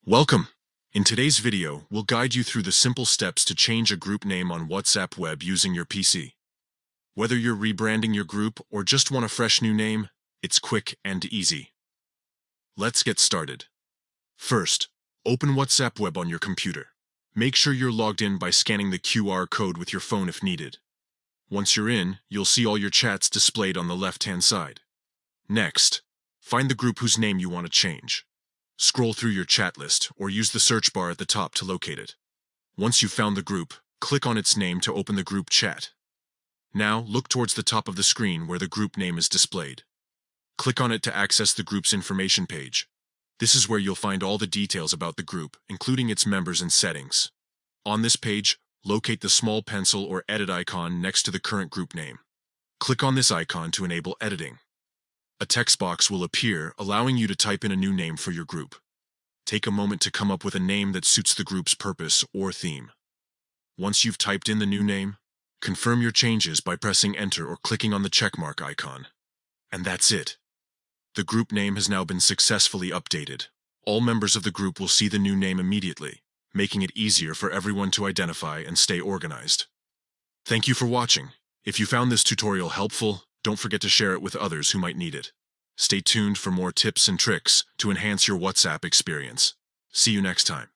Welcome! In today's video, we'll guide you through the simple steps to change a group name on WhatsApp web using your PC. Whether you're rebranding your group or just want a fresh new name, it's quick and easy. Let's get started. First, open WhatsApp web on your computer. Make sure you're logged in by scanning the QR code with your phone if needed. Once you're in, you'll see all your chats displayed on the left-hand side. Next, find the group whose name you want to change. Scroll through your chat list or use the search bar at the top to locate it. Once you've found the group, click on its name to open the group chat. Now, look towards the top of the screen where the group name is displayed. Click on it to access the group's information page. This is where you'll find all the details about the group, including its members and settings. On this page, locate the small pencil or edit icon next to the current group name. Click on this icon to enable editing. A text box will appear, allowing you to type in a new name for your group. Take a moment to come up with a name that suits the group's purpose or theme. Once you've typed in the new name, confirm your changes by pressing Enter or clicking on the checkmark icon. And that's it. The group name has now been successfully updated. All members of the group will see the new name immediately, making it easier for everyone to identify and stay organized. Thank you for watching. If you found this tutorial helpful, don't forget to share it with others who might need it. Stay tuned for more tips and tricks to enhance your WhatsApp experience. See you next time.